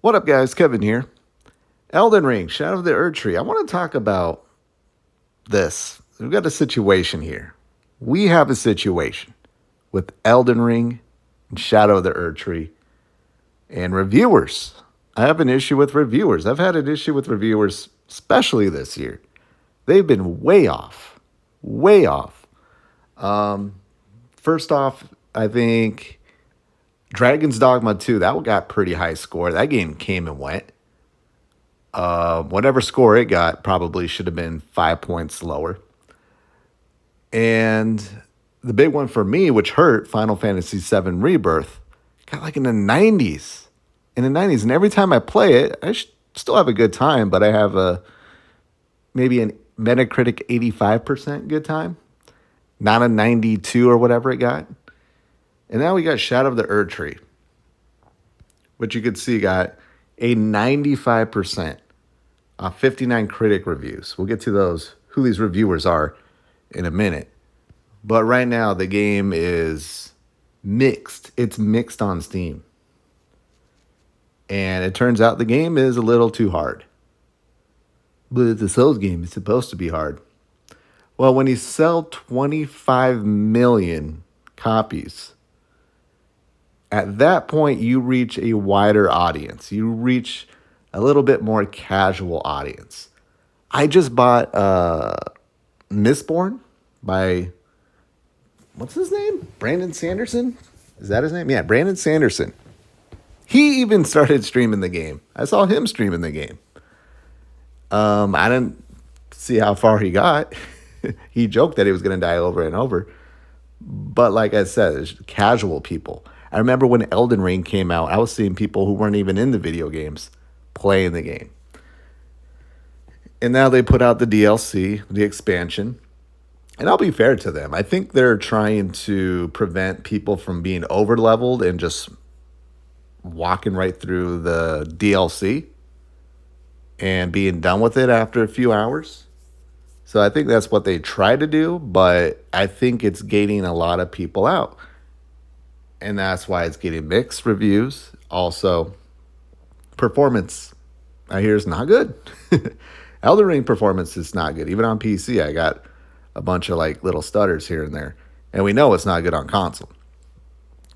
What up, guys? Kevin here. Elden Ring, Shadow of the Erdtree. I want to talk about this. We've got a situation here. We have a situation with Elden Ring and Shadow of the Erdtree and reviewers. I have an issue with reviewers. I've had an issue with reviewers, especially this year. They've been way off. Way off. First off, I think Dragon's Dogma 2, that got pretty high score. That game came and went. Whatever score it got probably should have been 5 points lower. And the big one for me, which hurt, Final Fantasy VII Rebirth, got like in the 90s. In the 90s. And every time I play it, I still have a good time, but I have maybe an Metacritic 85% good time, not a 92 or whatever it got. And now we got Shadow of the Erdtree, which you could see got a 95% 59 critic reviews. We'll get to those, who these reviewers are in a minute. But right now, the game is mixed. It's mixed on Steam. And it turns out the game is a little too hard. But it's a Souls game. It's supposed to be hard. Well, when you sell 25 million copies, at that point, you reach a wider audience. You reach a little bit more casual audience. I just bought Mistborn by, what's his name? Brandon Sanderson? Is that his name? Yeah, Brandon Sanderson. He even started streaming the game. I saw him streaming the game. I didn't see how far he got. He joked that he was going to die over and over. But like I said, it's casual people. I remember when Elden Ring came out, I was seeing people who weren't even in the video games playing the game. And now they put out the DLC, the expansion. And I'll be fair to them. I think they're trying to prevent people from being over leveled and just walking right through the DLC and being done with it after a few hours. So I think that's what they try to do, but I think it's gating a lot of people out. And that's why it's getting mixed reviews. Also, performance, I hear, is not good. Elden Ring performance is not good. Even on PC, I got a bunch of like little stutters here and there. And we know it's not good on console.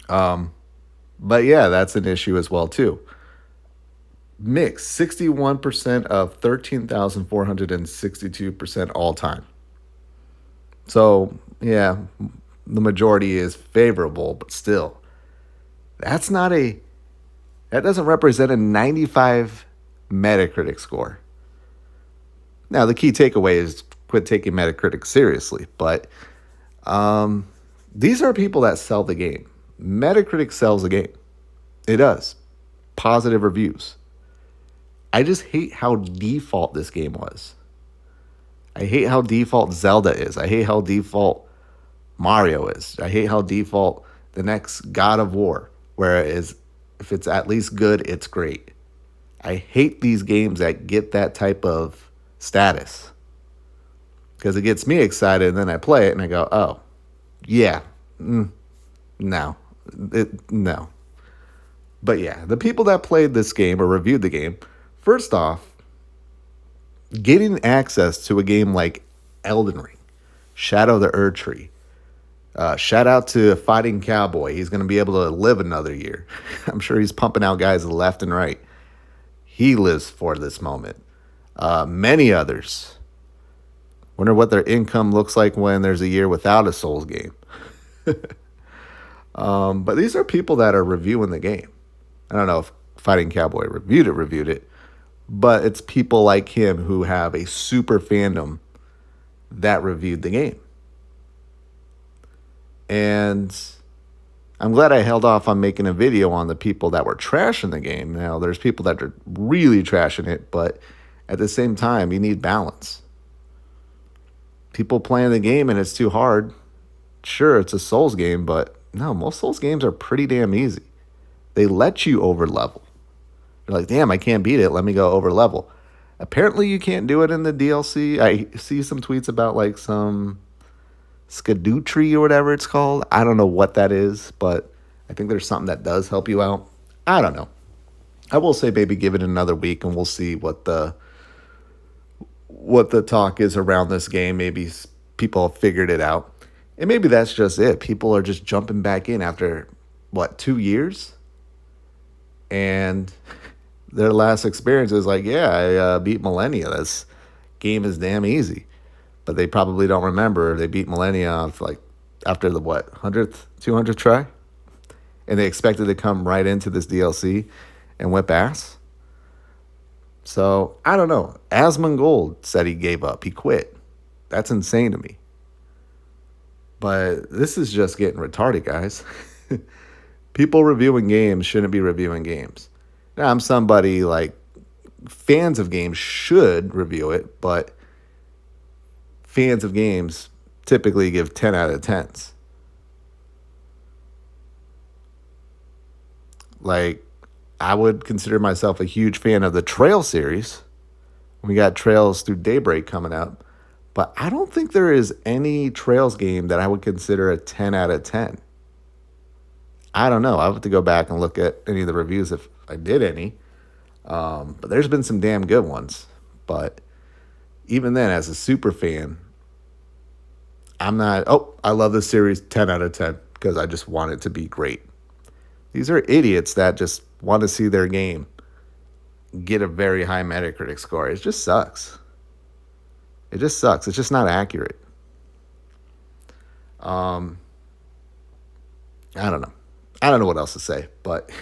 But yeah, that's an issue as well too. Mixed, 61% of 13,462% all time. So yeah, the majority is favorable, but still, that doesn't represent a 95 Metacritic score. Now, the key takeaway is quit taking Metacritic seriously, but these are people that sell the game. Metacritic sells the game. It does. Positive reviews. I just hate how default this game was. I hate how default Zelda is. I hate how default Mario is. I hate how default the next God of War, whereas if it's at least good, it's great. I hate these games that get that type of status because it gets me excited and then I play it and I go, oh, yeah, no. No. But yeah, the people that played this game or reviewed the game, first off, getting access to a game like Elden Ring, Shadow of the Erdtree, shout out to Fighting Cowboy. He's going to be able to live another year. I'm sure he's pumping out guys left and right. He lives for this moment. Many others. Wonder what their income looks like when there's a year without a Souls game. But these are people that are reviewing the game. I don't know if Fighting Cowboy reviewed it, but it's people like him who have a super fandom that reviewed the game. And I'm glad I held off on making a video on the people that were trashing the game. Now, there's people that are really trashing it, but at the same time, you need balance. People playing the game and it's too hard. Sure, it's a Souls game, but no, most Souls games are pretty damn easy. They let you over level. You're like, damn, I can't beat it. Let me go over level. Apparently, you can't do it in the DLC. I see some tweets about like some Erdtree or whatever it's called. I don't know what that is, but I think there's something that does help you out. I don't know. I will say maybe give it another week and we'll see what the talk is around this game. Maybe people have figured it out. And maybe that's just it. People are just jumping back in after, what, 2 years? And their last experience is like, yeah, I beat Millennia. This game is damn easy. But they probably don't remember they beat Millennia off like after the what, 100th, 200th try? And they expected to come right into this DLC and whip ass. So I don't know. Asmongold said he gave up. He quit. That's insane to me. But this is just getting retarded, guys. People reviewing games shouldn't be reviewing games. Now, I'm somebody like fans of games should review it, but fans of games typically give 10 out of 10s. Like, I would consider myself a huge fan of the Trail series. We got Trails Through Daybreak coming up. But I don't think there is any Trails game that I would consider a 10 out of 10. I don't know. I have to go back and look at any of the reviews if I did any. But there's been some damn good ones. But even then, as a super fan, I'm not, oh, I love this series 10 out of 10 because I just want it to be great. These are idiots that just want to see their game get a very high Metacritic score. It just sucks. It just sucks. It's just not accurate. I don't know. I don't know what else to say, but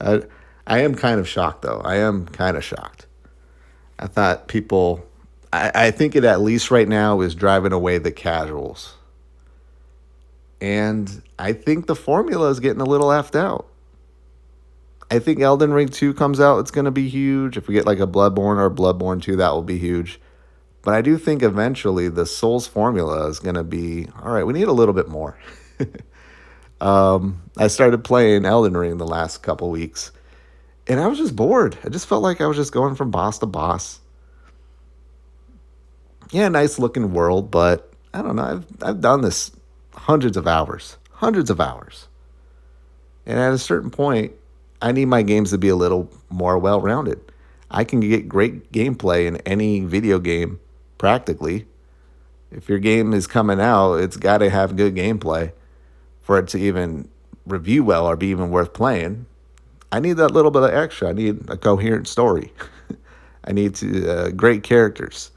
I, I am kind of shocked, though. I am kind of shocked. I thought people, I think it at least right now is driving away the casuals. And I think the formula is getting a little effed out. I think Elden Ring 2 comes out, it's going to be huge. If we get like a Bloodborne or Bloodborne 2, that will be huge. But I do think eventually the Souls formula is going to be, all right, we need a little bit more. I started playing Elden Ring the last couple weeks, and I was just bored. I just felt like I was just going from boss to boss. Yeah, nice looking world, but I don't know. I've done this hundreds of hours. And at a certain point, I need my games to be a little more well rounded. I can get great gameplay in any video game practically. If your game is coming out, it's got to have good gameplay for it to even review well or be even worth playing. I need that little bit of extra. I need a coherent story. I need great characters.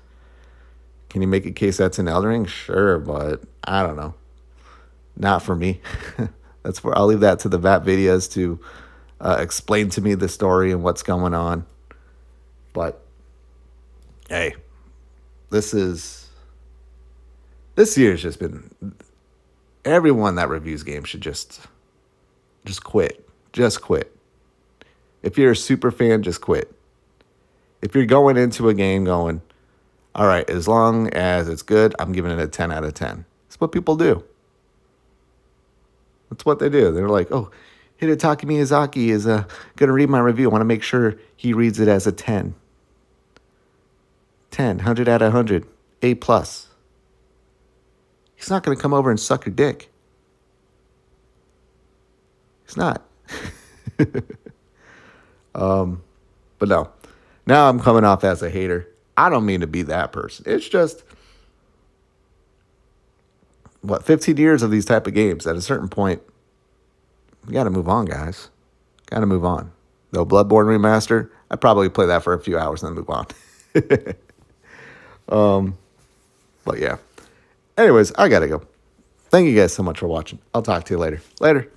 Can you make a case that's in Elden Ring? Sure, but I don't know. Not for me. That's where I'll leave that to the VAT videos to explain to me the story and what's going on. But hey, this year's just been, everyone that reviews games should just quit. Just quit. If you're a super fan, just quit. If you're going into a game going, all right, as long as it's good, I'm giving it a 10 out of 10. That's what people do. That's what they do. They're like, oh, Hidetaka Miyazaki is going to read my review. I want to make sure he reads it as a 10. 10, 100 out of 100, A+. He's not going to come over and suck your dick. He's not. But no. Now I'm coming off as a hater. I don't mean to be that person. It's just, 15 years of these type of games. At a certain point, we got to move on, guys. Got to move on. Though Bloodborne Remaster, I'd probably play that for a few hours and then move on. But yeah. Anyways, I got to go. Thank you guys so much for watching. I'll talk to you later. Later.